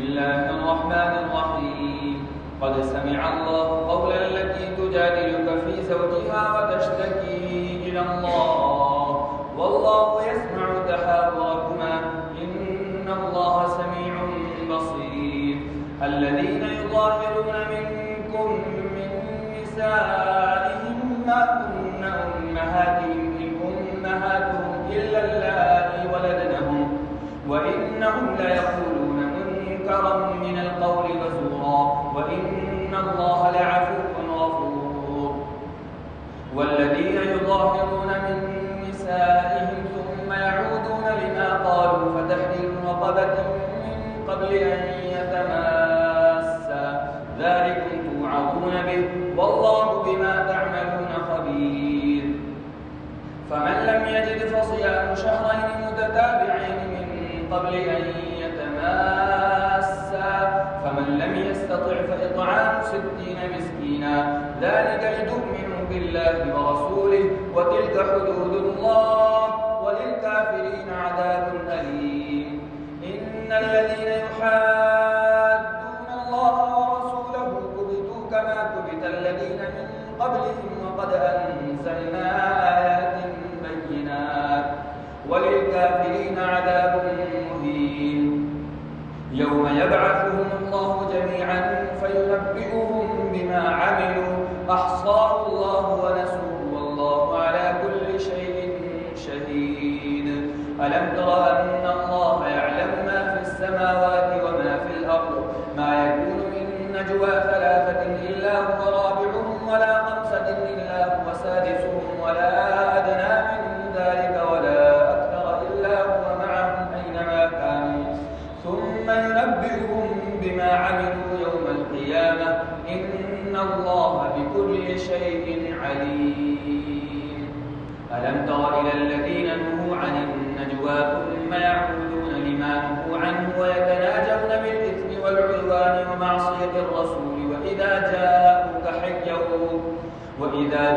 الله الرحمن الرحيم. قد سمع الله قول التي تجادلك في زوجها وتشتكي إلى الله والله يسمع تحاوركما إن الله سميع بصير. الذين يظاهرون منكم من نسائهم ما كن أمهاتهم إن أمهاتهم إلا اللائي ولدنهم وإنهم ليقولون منكرا من القول وزورا وإن الله لعفو غفور. والذين يظاهرون من نسائهم ثم يعودون لما قالوا فتحرير رقبة من قبل أن يتماسا ذلكم توعظون به والله بما تعملون خبير. فمن لم يجد فصيام شهرين متتابعين من قبل أن يتماسا فمن لم يستطع فإطعام 60 مسكينا ذلك لتؤمنوا بالله ورسوله وتلك حدود الله وللكافرين عذاب أليم. إن الذين يحادون الله ورسوله كبتوا كما كبت الذين من قبلهم وقد أنزلنا آيات بينات وللكافرين عذاب مهين. يوم يبعثهم الله جميعا فينبئهم بما عملوا أحصاه الله ونسوه والله على كل شيء شهيد. ألم تر أن الله يعلم ما في السماوات وما في الأرض ما يكون من نجوى 3 إلا هو رابعهم ولا 5 إلا هو سادسهم ولا أدنى من ذلك ولا أكثر إلا هو معهم أينما كانوا ثم ينبئهم بما عملوا يوم القيامة إن الله بكل شيء عليم. ألم تر إلى الذين نهوا عن النجوى ثم يعودون لما نهوا عنه ويتناجون بالإثم والعدوان ومعصية الرسول وإذا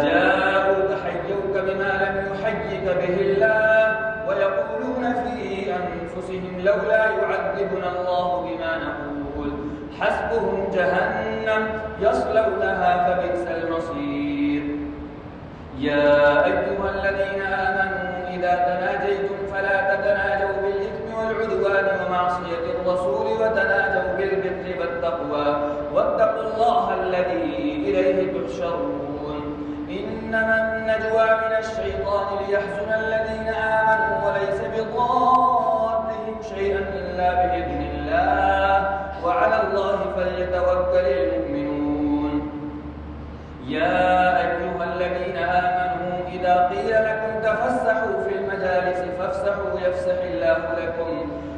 جاءوك حيوك بما لم يحيك به الله ويقولون في أنفسهم لولا يعذبنا الله بما نقول حسبهم جهنم يصلونها فبئس المصير. يا أيها الذين آمنوا إذا تناجيتم فلا تتناجوا بالإثم والعدوان ومعصية الرسول وتناجوا بالبر والتقوى واتقوا الله الذي إليه تحشرون. إنما النجوى من الشيطان ليحزن الذين آمنوا وليس بضارهم شيئا إلا بإذن الله وعلى الله فليتوكل المؤمنون. يا أيها الذين آمنوا إذا قيل لكم تفسحوا في المجالس فافسحوا يفسح الله لكم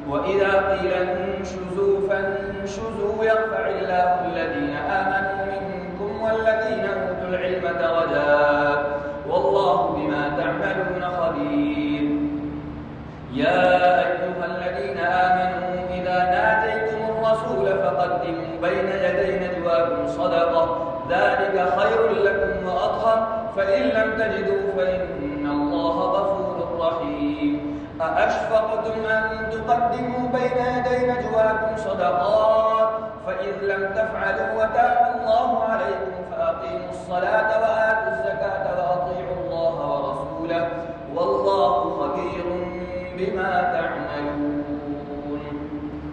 وإذا قيل انشزوا فانشزوا يرفع الله الذين آمنوا منكم والذين أوتوا العلم درجات والله بما تعملون خبير. يا أيها الذين آمنوا إذا ناجيتم الرسول فقدموا بين يدي نجواكم صدقة ذلك خير لكم وأطهر فإن لم تجدوا فإن الله غفور رحيم. أأشفقتم أن تقدموا بين يدي نجواكم صدقات فإذ لم تفعلوا وتاب الله عليكم فأقيموا الصلاة وآتوا الزكاة وأطيعوا الله ورسوله والله خبير بما تعملون.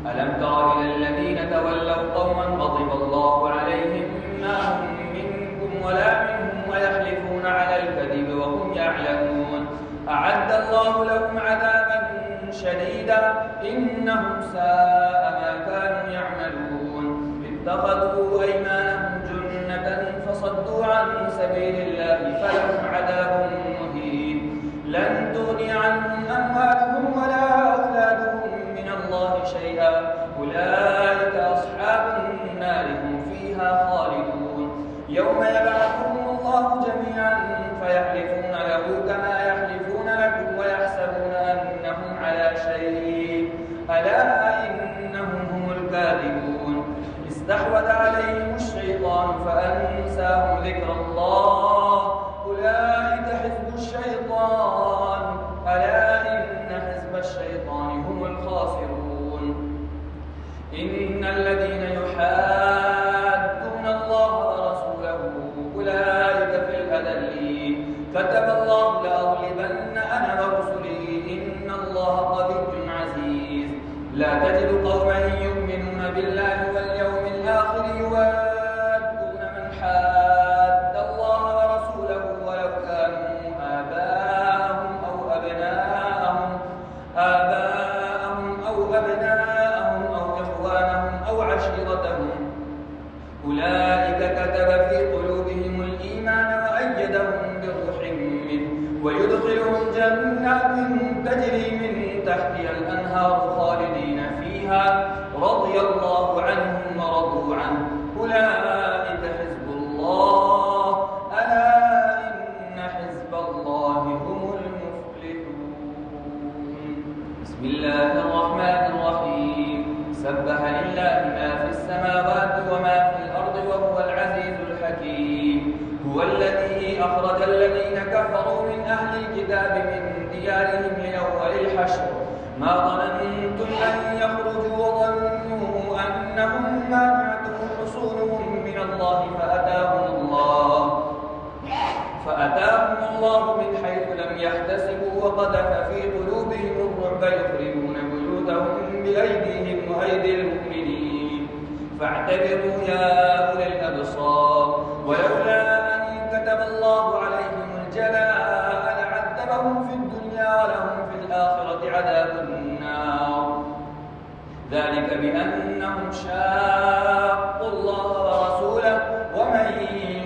ألم تر إلى الذين تولوا قوما غضب الله عليهم ما هم منكم ولا منهم ويحلفون على الكذب وهم يعلمون أعد الله لهم عذابا شديدا إنهم ساء ما كانوا يعملون. اتخذوا أيمانهم جنة فصدوا عن سبيل الله فلهم عذاب مهين. لن تغني عنهم أموالهم ولا أولادهم من الله شيئا أولئك أصحاب النار هم فيها خالدون. يوم يبعثهم الله جميعا فيحلفون له كما يحلفون لكم ويحسبون أنهم على شيء ألا إنهم هم الكاذبون. استحوذ عليهم الشيطان فأنساهم ذكر الله أولئك حزب الشيطان ألا إن حزب الشيطان هم الخاسرون. إن الذين يحادون الله ورسوله أولئك في الأذلين كتب الله لأغلبن أنا ورسلي إن الله قوي عزيز لا تجد قوما يؤمنون بالله واليوم الآخر يوادون من حاد الله ورسوله ولو كانوا آباءهم أو أبناءهم أو إخوانهم أو عشيرتهم أولئك كتب في قلوبهم الإيمان وأيدهم بروح منه ويدخلهم جنات تجري من تحتها الأنهار خالدين فيها رضي الله عنهم ورضوا عنه أولئك حزب الله ألا إن حزب الله هم المفلحون. بسم الله الرحمن الرحيم. سبح لله ما في السماوات وما في الأرض وهو العزيز الحكيم. هو الذي أخرج الذين كفروا من أهل الكتاب من ديارهم لأول الحشر ما ظننتم أن يخرجوا وظنوا أنهم مانعتهم حصونهم من الله فأتاهم الله من حيث لم يحتسبوا وقذف في قلوبهم الرعب يخربون بيوتهم بأيديهم وأيدي المؤمنين فاعتبروا يا أولي الأبصار ولولا أن كتب الله عليهم الجلاء لعذبهم في الدنيا ولهم في الآخرة عذاب النار ذلك بأنهم شاقوا الله ورسوله ومن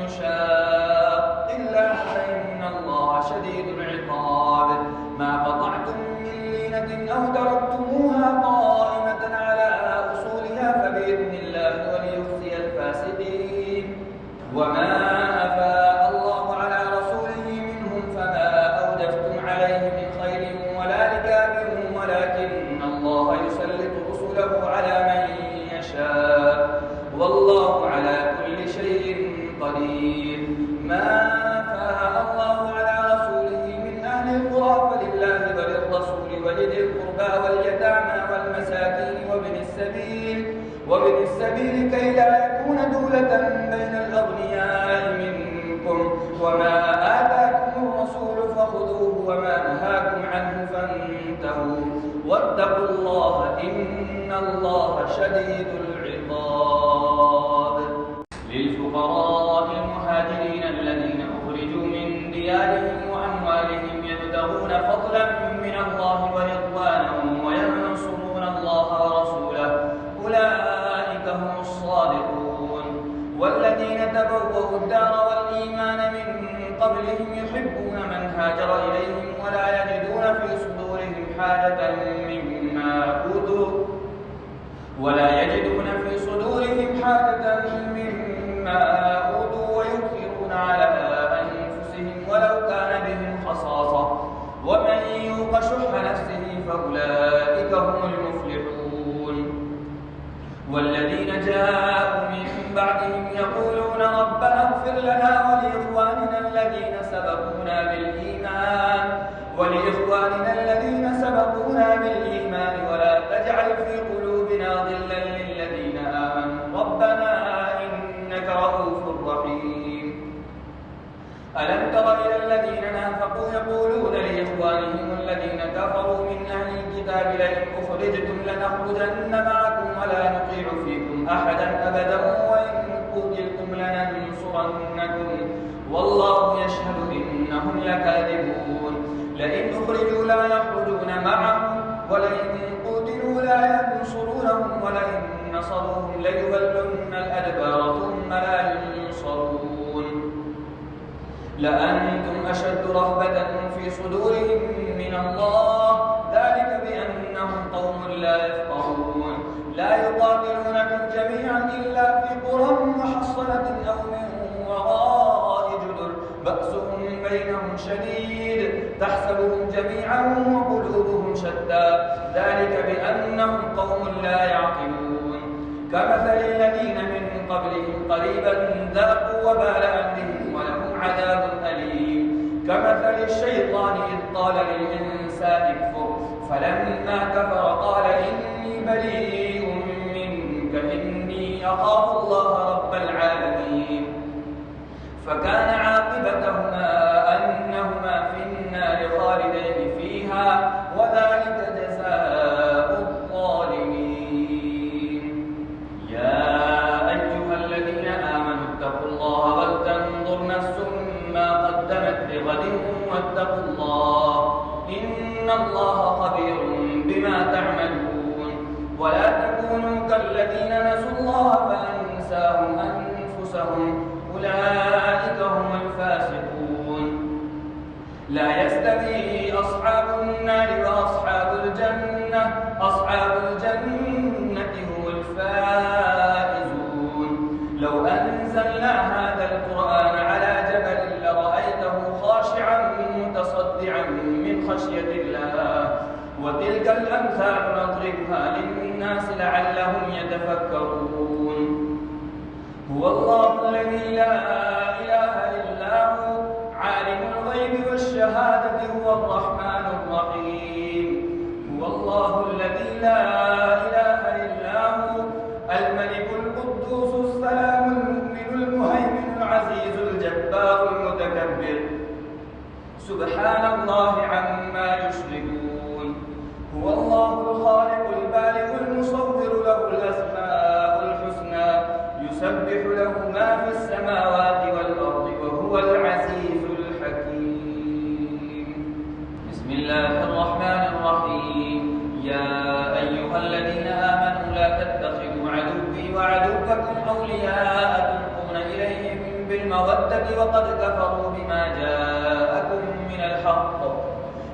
يشاق الله فإن الله شديد العقاب. ما قطعتم من لينة أو تركتموها قائمة على أصولها فبإذن الله وليخزي الفاسقين. وما أفاء الله على رسوله منهم فما أوجفتم عليه من خير ولا ركاب ولكن الله يسلط رسله على من يشاء والله على كل شيء قدير. ما أفاء الله على رسوله من أهل القرى فلله وللرسول ولذي القربى واليتامى والمساكين وابن السبيل كي لا يكون دولة بين الأغنياء منكم وما آتاكم الرسول فخذوه وما نهاكم عنه فانتهوا واتقوا الله إن الله شديد العقاب. للفقراء المهاجرين الذين أخرجوا من ديارهم وأموالهم يبتغون فضلا من الله ورضوانا وينصرون الله ورسوله أولئك هم الصادقون. والذين تبوأوا الدار والإيمان من قبلهم يحبون من هاجر إليهم ولا يجدون في صدورهم حاجة مما أوتوا ويؤثرون على أنفسهم ولو كان بهم خصاصة ومن يوق شح نفسه فأولئك هم المفلحون. والذين جاءوا من بعدهم يقولون ربنا اغفر لنا ولإخواننا الذين سبقونا بالإيمان ولا تجعل في قلوبنا غلا للذين آمنوا ربنا إنك رؤوف رحيم. ألم تر إلى الذين نافقوا يقولون لإخوانهم الذين كفروا من أهل الكتاب لئن أخرجتم لنخرجن معكم ولا نطيع فيكم أحدا أبدا وإن قتلتم لننصرنكم والله يشهد إنهم لكاذبون. لئن أخرجوا لا يخرجون معهم ولئن قتلوا لا ينصرونهم ولئن نصروهم ليولن الأدبار ثم لا ينصرون. لأنتم أشد رهبة في صدورهم من الله ذلك بأنهم قوم لا يفقهون. لا يقاتلونكم جميعا إلا في قرى محصنة أو من وراء جدر بأسهم بينهم شديد تحسبهم جميعا وقلوبهم شتى ذلك بأنهم قوم لا يعقلون. كمثل الذين من قبلهم قريبا ذاقوا وبال أمرهم ولهم عذاب أليم. كمثل الشيطان إذ قال للإنسان اكفر فلما كفر قال إني بريء منك يخاف الله رب العالمين. فكان عاقبتهما أنهما في النار خالدين فيها وذلك جزاء الظالمين. يا أيها الذين آمنوا اتقوا الله ولتنظر نفس ما قدمت لغد واتقوا الله إن الله خبير بما تعملون. ولا تكونوا كالذين نسوا الله فأنساهم أنفسهم أولئك هم الفاسقون. لا يستوي أصحاب النار وأصحاب الجنة أصحاب الجنة هم الفائزون. لو أنزلنا هذا القرآن على جبل لرأيته خاشعا متصدعا من خشية الله. وتلك الأمثال نضربها للناس لعلهم يتفكرون. هو الله الذي لا إله إلا هو عالم الغيب والشهادة هو الرحمن الرحيم. هو الله الذي لا إله إلا هو الملك القدوس السلام المؤمن المهيمن العزيز الجبار المتكبر سبحان الله عما يشركون. هو الله الخالق البارئ المصور له الأسماء الحسنى يسبح له ما في السماوات والأرض وهو العزيز الحكيم. بسم الله الرحمن الرحيم. يا أيها الذين آمنوا لا تتخذوا عدوي وعدوكم أولياء تلقون إليهم بالمودة وقد كفروا بما جاءكم من الحق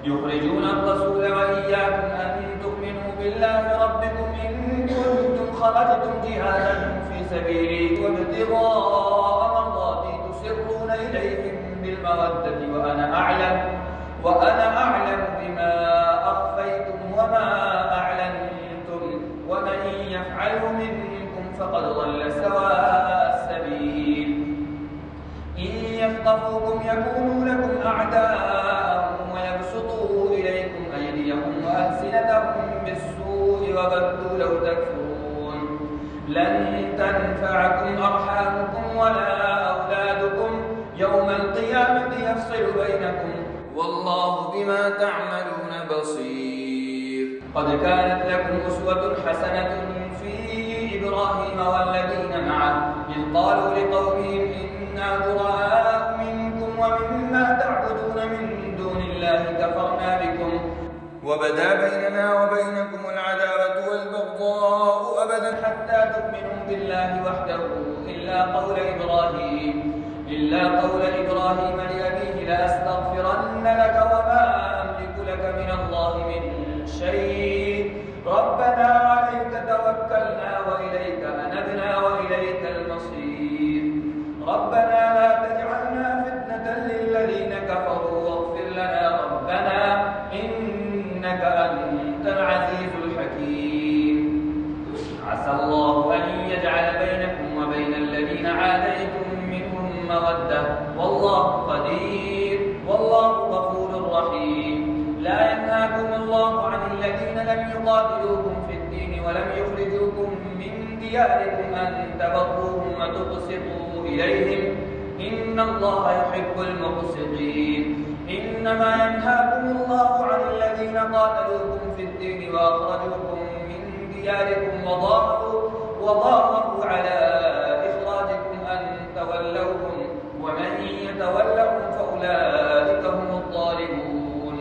يخرجون الرسول وإياكم أن تؤمنوا بالله ربكم إن كنتم خرجتم جهادا في سبيلي وابتغاء مرضاتي تسرون إليهم بالمودة وأنا أعلم بما أخفيتم وما أعلنتم ومن يفعله منكم فقد ضل سواء السبيل. إن يثقفوكم يكونوا لكم أعداء ويبسطوا إليكم أيديهم وألسنتهم بالسوء وودوا لو تكفرون. لن تنفعكم أرحامكم ولا أولادكم يوم القيامة يفصل بينكم والله بما تعملون بصير. قد كانت لكم أسوة حسنة في إبراهيم والذين معه إذ قالوا لقومهم إنا براء منكم ومما تعبدون من دون الله كفرنا بكم وبدا بيننا وبينكم العداوة والبغضاء أبدا حتى تؤمنوا بالله وحده إلا قول إبراهيم لأبيه لأستغفرن لك وما أملك لك من الله من شيء ربنا عليك توكلنا وإليك أنبنا وإليك المصير. ربنا لا تجعلنا فتنة للذين كفروا واغفر لنا ربنا إنك أنت العزيز الحكيم. عسى الله أن يجعل بينكم وبين الذين عاديتم منهم مودة والله قدير والله غفور رحيم. لا ينهاكم الله عن الذين لم يقاتلوكم في الدين ولم يخرجوكم من دياركم أن تبروهم وتقسطوا إليهم إن الله يحب المقسطين. إنما ينهاكم الله عن الذين قاتلوكم في الدين وأخرجوكم من دياركم وظاهروا على إخراجكم أن تولوهم ومن يتولهم فأولئك هم الظالمون.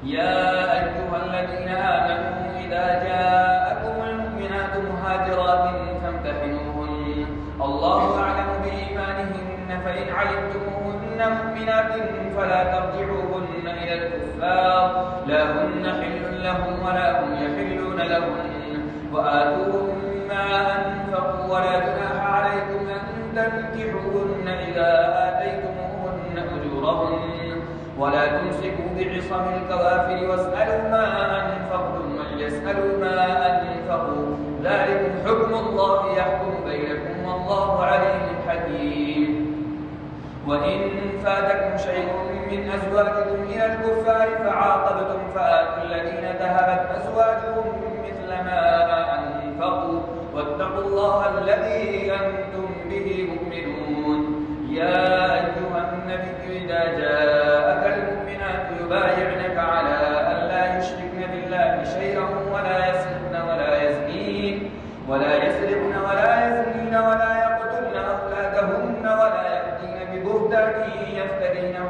يا أيها الذين آمنوا إذا جاءكم المؤمنات مهاجرات فامتحنوهن الله أعلم بإيمانهن فإن علمتموهن مؤمنات فلا ترجعوهن إلى الكفار لا هن حل لهم ولا هم يحلون لهن وآتوهم ما أنفقوا ولا جناح عليكم أن تنكحوهن إذا آتيتموهن أجورهن ولا تمسكوا بعصم الكوافر واسألوا ما أنفقتم وليسألوا ما أنفقوا ذلكم حكم الله يحكم بينكم والله عليم حكيم. وإن فاتكم شيء من أزواجكم إلى الكفار فعاقبتم فآتوا الذين ذهبت أزواجهم مثل ما أنفقوا واتقوا الله الذي أنتم به مؤمنون. يا أيها النبي إذا جاءك المؤمنات يبايعنك على أن لا يشركن بالله شيئا ولا يسرقن ولا يزنين ولا يقتلن أولادهن ولا يأتين ببهتان يفترينه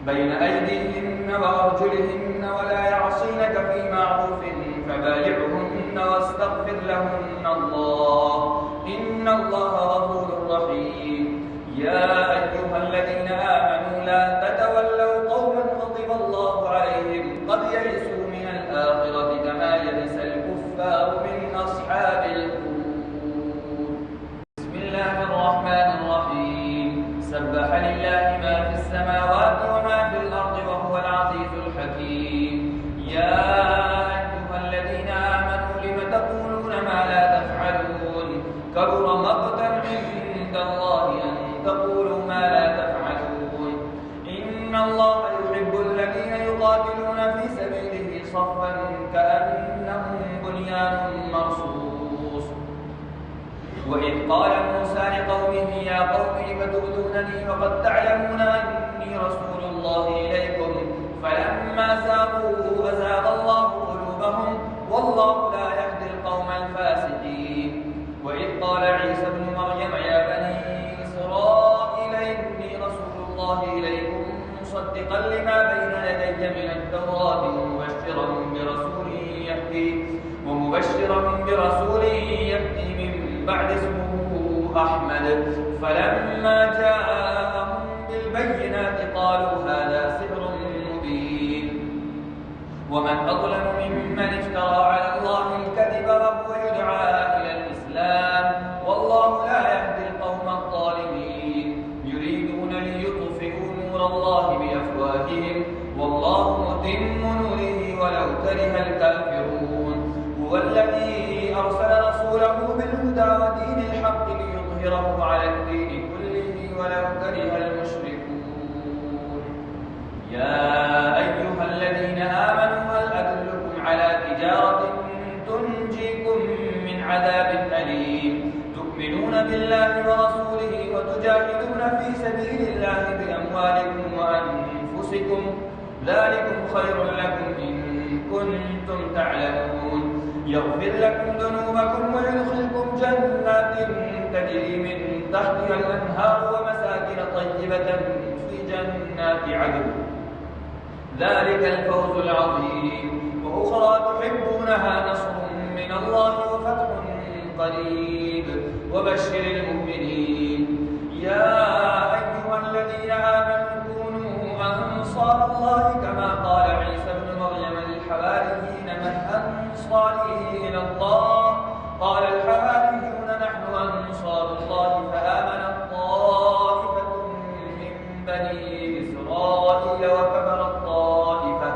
بين أيديهن وأرجلهن ولا يعصينك في معروف فبايعهن واستغفر لهن الله إن الله غفور رحيم. يا أيها الذين آمنوا لا تتولوا قوما غضب الله عليهم قد يئسوا من الآخرة كما يئس الكفار من أصحاب القبور. بسم الله الرحمن الرحيم. سبح لله ما في السماوات وما في الأرض وهو العزيز الحكيم. يا أيها الذين آمنوا لم تقولون ما لا تفعلون كبر مقتا عند الله أن تقولوا ما لا تفعلون. إن الله يحب الذين يقاتلون في سبيله صفا كأنهم بنيان مرصوص. وإذ قال موسى لقومه يا قوم لم تؤذونني وقد تعلمون أني رسول الله إليكم فلما زاغوا أزاغ الله قلوبهم والله لا يهدي القوم الفاسقين. وإذ قال عيسى ابن مريم يا بني إسرائيل إني رسول الله إليكم مصدقا لما بين يدي من التوراة ومبشرا برسول يأتي من بعد اسمه أحمد. فلما جاءهم بالبينات قالوا هذا سحر مبين. ومن أظلم ممن افترى على الله الكذب وهو يدعى إلى الإسلام والله لا يهدي القوم الظالمين. يريدون ليطفئوا نور الله بأفواههم والله متم نوره ولو كره الكافرون. هو الذي أرسل رسوله بالهدى ودين الحق ليظهره على الدين كله ولو كره المشركون. يا أيها الذين آمنوا هل أدلكم على تجارة تنجيكم من عذاب أليم تؤمنون بالله ورسوله وتجاهدون في سبيل الله بأموالكم وأنفسكم ذلكم خير لكم إن كنتم تعلمون. يغفر لكم ذنوبكم ويدخلكم جنات تجري من تحتها الأنهار ومساكن طيبة في جنات عدن ذلك الفوز العظيم. وأخرى تحبونها نصر من الله وفتح قريب وبشر المؤمنين. يا أيها الذين آمنوا كونوا أنصار الله كما قال عيسى ابن مريم للحواريين من أنصاري إلى الله قال الحواريون نحن أنصار الله فآمنت طائفة من بني إسرائيل وكفرت طائفة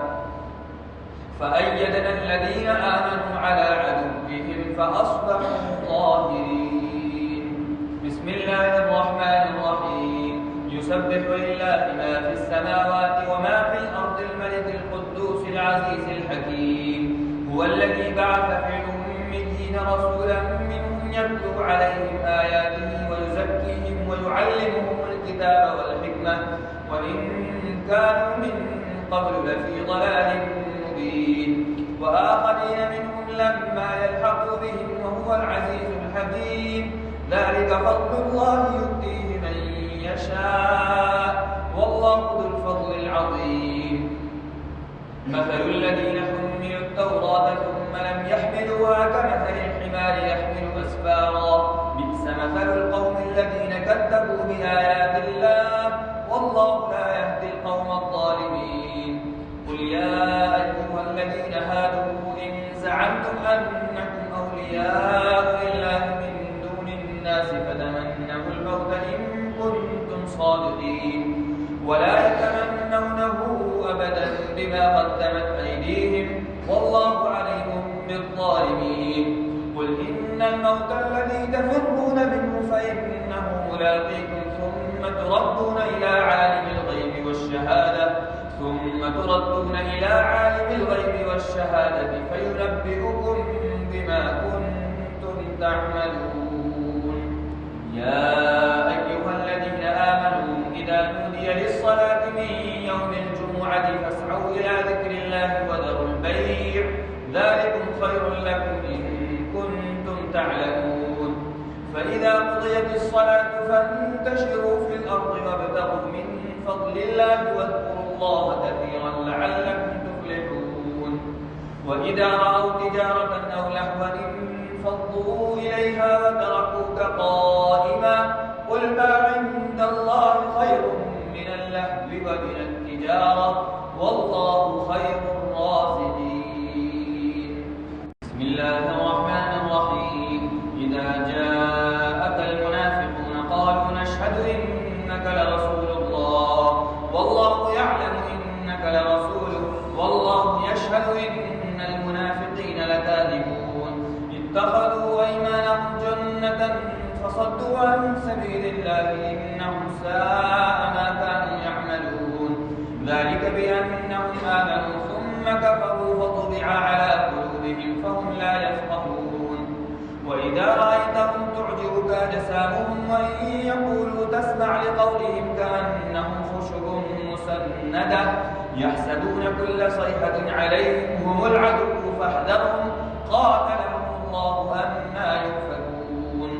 فأيدنا الذين آمنوا على عدوهم فأصبحوا ظاهرين. بسم الله الرحمن الرحيم. يسبح لله ما في السماوات وما في الأرض الملك القدوس العزيز الحكيم. هو الذي بعث في الأميين رسولا منهم يتلو عليهم آياته ويزكيهم ويعلمهم الكتاب والحكمة وإن كانوا من قبل لفي ضلال مبين. وآخرين منهم لما يلحقوا بهم وهو العزيز الحكيم. ذلك فضل الله يؤتيه من يشاء والله ذو الفضل العظيم. مثل الذين حملوا التوراة ثم لم يحملوها كمثل الحمار يحمل أسفارا بئس مثل القوم الذين كذبوا بآيات الله والله لا يهدي القوم الظالمين. قل يا أيها الذين هادوا إن زعمتم أنكم أولياء لله من دون الناس فتمنوا الموت إن كنتم صادقين ولا يتمنونه أبدا بما قدمت أيديهم والله عليم بالظالمين. قل إن الموت الذي تفرون منه فإنه ملاقيكم ثم تردون إلى عالم الغيب والشهادة ثم تردون إلى عالم الغيب والشهادة فينبئكم بما كنتم تعملون. يا أيها الذين آمنوا إذا نودي للصلاة من يوم الجمعة فاسعوا إلى ذكر الله وذروا البيع ذلكم خير لكم إن كنتم تعلمون. فإذا قضيت الصلاة فانتشروا في الأرض وابتغوا من فضل الله واذكروا الله كثيرا لعلكم تفلحون. وإذا رأوا تجارة أو لهوا انفضوا إليها وتركوك قائما قل ما عند الله خير من اللهو ومن التجارة والله خير الرازقين. بسم الله الرحمن الرحيم. إذا جاءك المنافقون قالوا نشهد إنك لرسول الله والله يعلم إنك لرسوله والله يشهد إن المنافقين لكاذبون. اتخذوا أيمانهم جنة فصدوا عن سبيل الله إنهم ساء ما كانوا يعملون. ذلك بأنهم آمنوا ثم كفروا فطبع على قلوبهم فهم لا يفقهون. وإذا رأيتهم تعجبك أجسامهم وإن يقولوا تسمع لقولهم كأنهم خشب مسندة يحسبون كل صيحة عليهم هم العدو فاحذرهم قاتلهم الله أنى يؤفكون.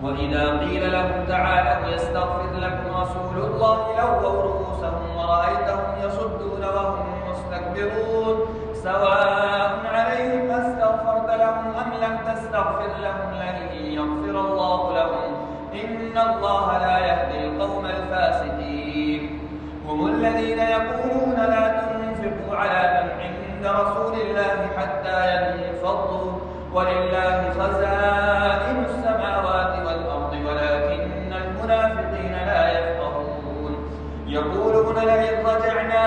وإذا قيل لهم تعالوا يستغفر لكم رسول الله لووا رؤوسهم ورأيتهم يصدون وهم مستكبرون. سواء عليهم أستغفرت لهم أم لم تستغفر لهم لن يغفر الله لهم إن الله لا يهدي القوم الفاسقين. هم الذين يقولون لا تنفقوا على من عند رسول الله حتى ينفضوا ولله خزائن السماوات والأرض ولكن المنافقين لا يفقهون. يقولون لئن رجعنا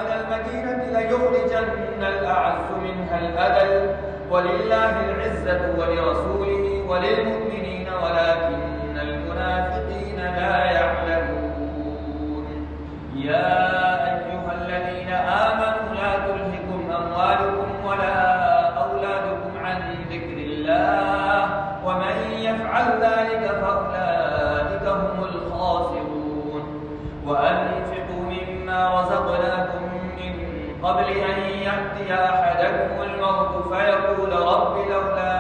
إلى المدينة ليخرجن الأعز منها الأذل ولله العزة ولرسوله وللمؤمنين ولكن المنافقين لا يعلمون. يا أيها الذين آمنوا لا تلهكم أموالكم ولا أولادكم عن ذكر الله ومن يفعل ذلك فأولئك هم الخاسرون. وأنفقوا مما رزقناكم من قبل أن يأتي أحدكم الموت فيقول رب لولا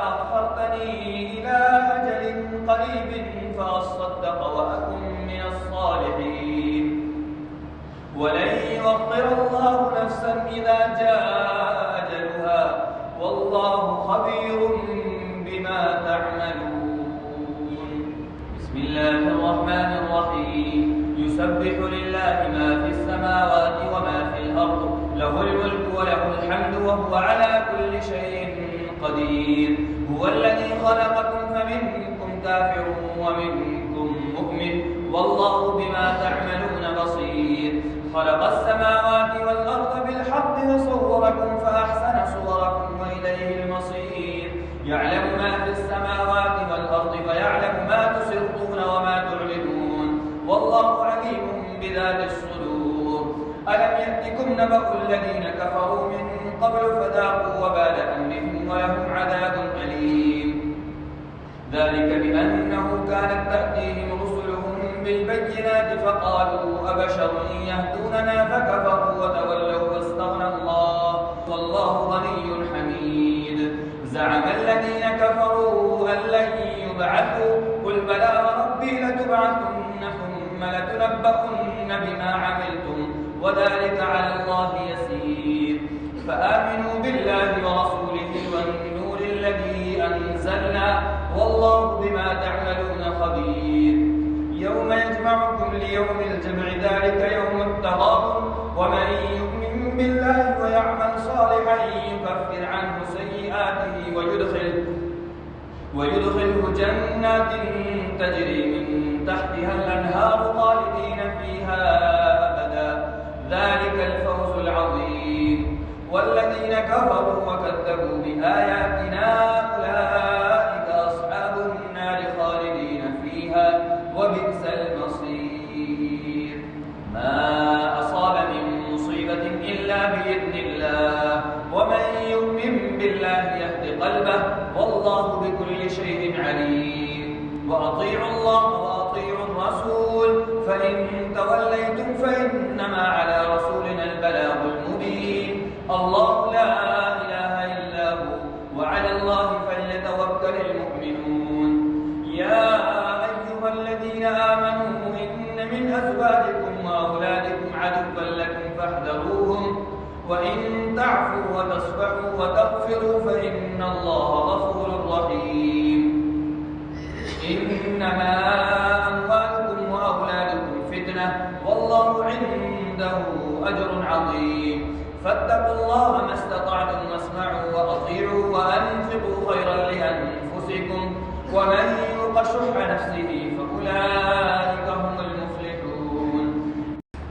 أخرتني إلى أجل قريب فأصدق وأكن من الصالحين. ولن يؤخر الله نفسا إذا جاء أجلها والله خبير بما تعملون. بسم الله الرحمن الرحيم. يسبح لله ما في السماوات وما في الأرض له الملك وله الحمد وهو على كل شيء قدير. هو الذي خلقكم فمنكم كافر ومنكم مؤمن والله بما تعملون بصير. خلق السماوات والأرض بالحق وصوركم فأحسن صوركم وإليه المصير. يعلم ما في السماوات والأرض فيعلم ما تسرون وما تعلنون والله عليم بذات الصدور. ألم يأتكم نبأ الذين كفروا من قبل فذاقوا وبال أمرهم ولهم عذاب أليم. ذلك بأنه كانت تأتيهم رسلهم بالبينات فقالوا أبشر يهدوننا فكفروا وتولوا واستغنى الله والله غني حميد. زعم الذين كفروا أن لن يبعثوا قل بلى وربي لتبعثن ثم لتنبؤن بما عملتم وذلك على الله يسير. فآمنوا بالله ورسوله والنور الذي أنزلنا والله بما تعملون خبير. يوم يجمعكم ليوم الجمع ذلك يوم التغابن ومن يؤمن بالله ويعمل صالحا يكفر عنه سيئاته ويدخله جنات تجري من تحتها الأنهار خالدين فيها أبدا ذلك الفوز العظيم. والذين كفروا وكذبوا بآياتنا أولئك أصحاب النار خالدين فيها وبئس المصير. بإذن الله، ومن يؤمن بالله يهد قلبه، والله بكل شيء عليم. وأطيعوا الله وأطيعوا الرسول، فإن توليتم فإنما على رسولنا البلاغ المبين. الله لا إله إلا هو، وعلى الله فليتوكل المؤمنون. يا أيها الذين آمنوا إن من أزواجكم وأولادكم عدوا لكم فاحذروهم، وإن تعفوا وتصفحوا وتغفروا فإن الله غفور رحيم. إنما أموالكم وأولادكم فتنة، والله عنده أجر عظيم. فاتقوا الله ما استطعتم واسمعوا وأطيعوا وأنفقوا خيرا لأنفسكم، ومن يوق شح نفسه فأولئك هم المفلحون.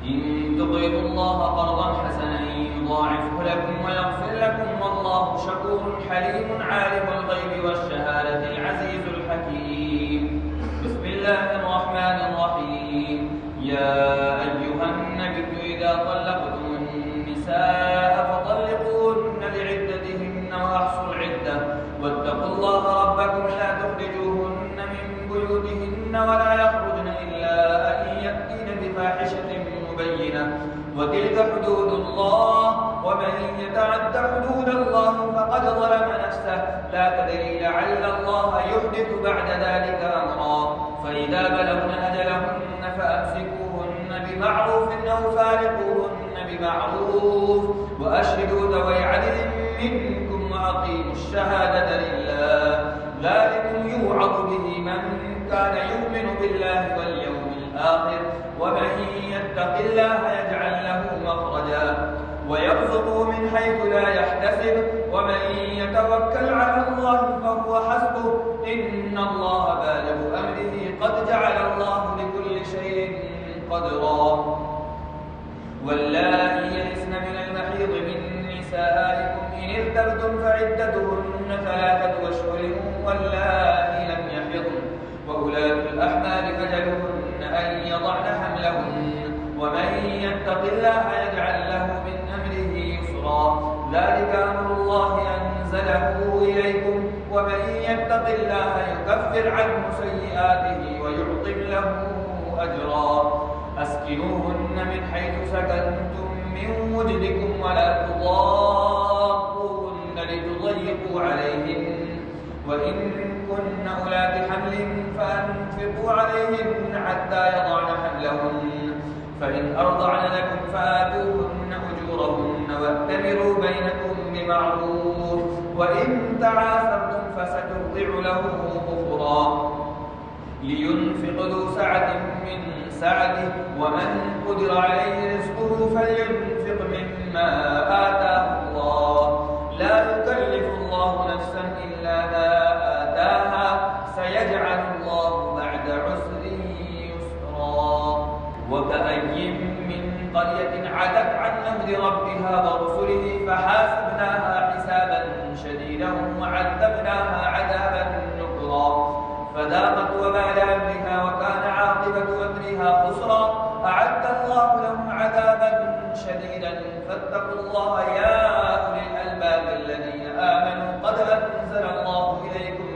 إن تقرضوا الله قرضا حسنا يضاعفه لكم ويغفر لكم، والله شكور حليم عالم الغيب والشهادة العزيز الحكيم. بسم الله الرحمن الرحيم. يا أيها النبي إذا طلقتم النساء فطلقوهن لعدتهن وأحصوا العدة، واتقوا الله ربكم لا تخرجوهن من بيوتهن ولا يخرجن إلا أن يأتين بفاحشة مبينة، وتلك حدود الله، ومن يتعد حدود الله فقد ظلم نفسه، لا تدري لعل الله يحدث بعد ذلك أمرا. فإذا بلغن أجلهن فأمسكوهن بمعروف أو فارقوهن بمعروف، وأشهدوا ذوي عدل منكم وأقيموا الشهادة لله، ذلكم يوعظ به من كان يؤمن بالله واليوم الآخر، ومن يتق الله يجعل له مخرجا ويرزقه من حيث لا يحتسب، ومن يتوكل على الله فهو حسبه، إن الله بالغ أمره قد جعل الله لكل شيء قدرا. واللائي يئسن من المحيض من نسائكم إن ارتبتم فعدتهن 3 أشهر واللائي لم يحضن، وأولاة الأحمال أجلهن أن يضعن حملهن، ومن يتق الله يجعل له من أمره يسرا، ذلك أمر الله أنزله إليكم، ومن يتق الله يكفر عنه سيئاته ويعظم له أجرا. أسكنوهن من حيث سكنتم من وجدكم ولا تضاروهن لتضيقوا عليهن، وإن كن أولات حمل فأنفقوا عليهن حتى يضعن حملهن، فإن أرضعن لكم فآتوهن أجورهن وأتمروا بينكم بمعروف، وإن تعاثرتم فسترضع له أخرى. لينفق ذو سعة من سعته، ومن قدر عليه رزقه فلينفق مما آتاه الله، لا يكلف الله نفسا إلا ما آتاها، سيجعل الله بعد عسر يسرا. وكأي من قرية عتت عن أمر ربها ورسله فحاسبناها حسابا شديدا وعذبناها عذابا نكرا، فذاقت وبال أمرها وكان عاقبة أمرها خسرا. أعد الله لهم عذابا شديدا فاتقوا الله يا أولي الألباب الذين آمنوا قد أنزل الله إليكم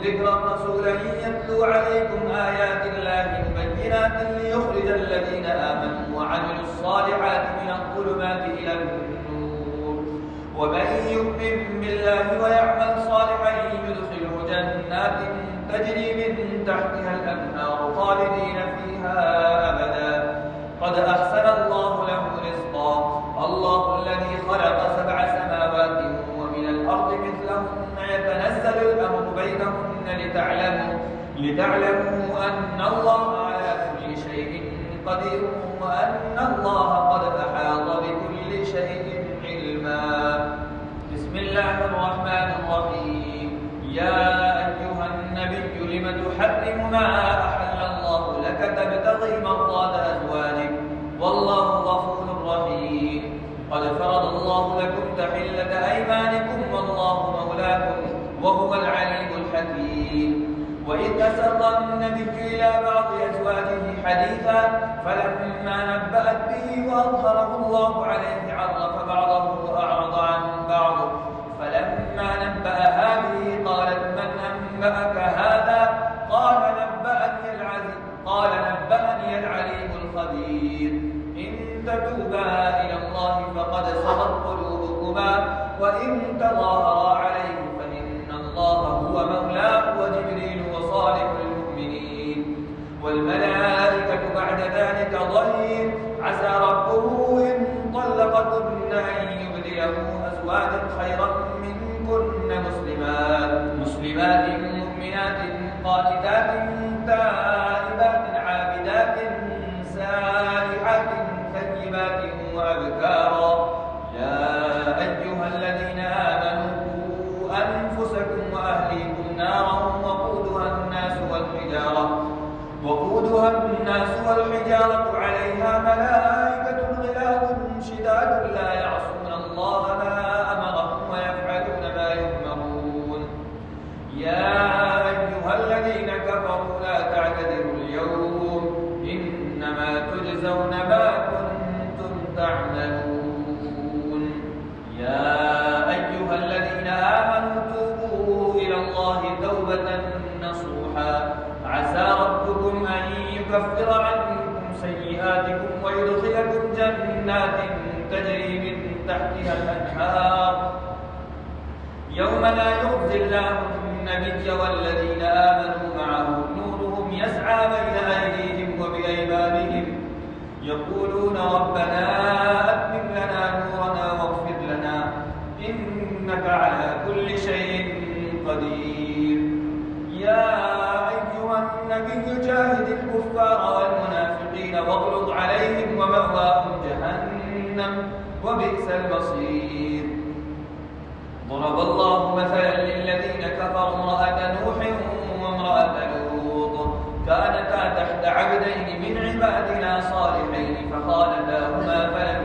ذكرا رسولا يتلو عليكم آيات الله مبينات ليخرج الذين آمنوا وعملوا الصالحات من الظلمات إلى النور، ومن يؤمن بالله ويعمل صالحا يدخله جنات تجري من تحتها الأنهار خالدين فيها أبدا، قد أحسن الله له رزقا. الله الذي خلق 7 سماوات ومن الأرض مثلهن يتنزل الأمر بينهن لتعلموا أن الله على كل شيء قدير وأن الله قد أحاط بكل شيء علما. بسم الله الرحمن الرحيم. يا أيها النبي لم تحرم ما أحل الله لك تبتغي مرضات أزواجك والله غفور رحيم. قد فرض الله لكم تحلة أيمانكم والله مولاكم وهو العليم الحكيم. وإذ أسر النبي إلى بعض أزواجه حديثا فلما نبأت به وأظهره الله عليه عرف بعضه وأعرض عن بعض. فلما نبأها به قالت من أنبأك هذا؟ قال نبأني العليم الخبير. إن تتوبا إلى الله فقد صغت قلوبكما وإن تظاهرا عليه فإن الله هو مولاه وجبريل وصالح المؤمنين والملائكة بعد ذلك ظهير. عسى ربه إن طلقكن أن يبدله أزواجا خيرا منكن مسلمات مؤمنات قانتات تائبات عابدات سائحات ثيبات وأبكارا. يا أيها الذين آمنوا قوا أنفسكم وأهليكم نارا وقودها الناس والحجارة عليها ملائكة غلاظ شداد لا يعصون الله ما أمرهم ويفعلون ما يؤمرون. يا أيها الذين كفروا لا تعتذروا اليوم إنما تجزون ما كنتم تعملون. يا أيها الذين آمنوا توبوا إلى الله توبة نصوحا عسى ربكم أن يكفر عنكم سيئاتكم ويدخلكم جنات تجري من تحتها الأنهار يوم لا يخزي الله النبي والذين آمنوا معه نورهم يسعى بين أيديهم وبأيمانهم يقولون ربنا أتمم لنا نورنا واغفر لنا إنك على كل شيء قدير. يا أيها النبي جاهد الكفار والمنافقين واغلظ عليهم ومأواهم جهنم وبئس المصير. ضرب الله مثلا للذين كفروا امرأة نوح وامرأة لوط كانتا تحت عبدين من عبادنا صالحين فخانتاهما فلم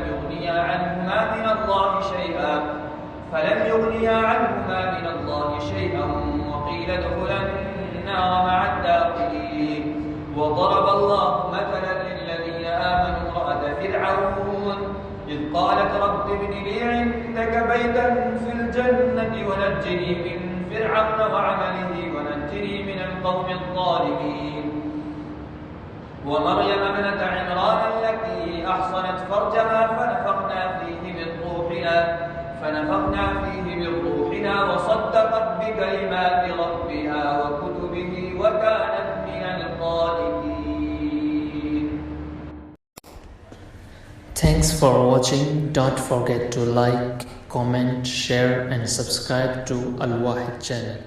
يغنيا عنهما من الله شيئا وقيل ادخلا النار مع الداخلين. وضرب الله مثلا للذين آمنوا امرأة فرعون إذ قالت رب ابن لي عندك بيتا في الجنة ونجني من فرعون وعمله ونجني من القوم الظالمين. ومريم ابنة عمران التي أحصنت فرجها فنفخنا فيه من روحنا وصدقت بكلمات ربها وكتبه وكانت من القانتين. Thanks for watching. Don't forget to like, comment, share and subscribe to Al Wahid channel.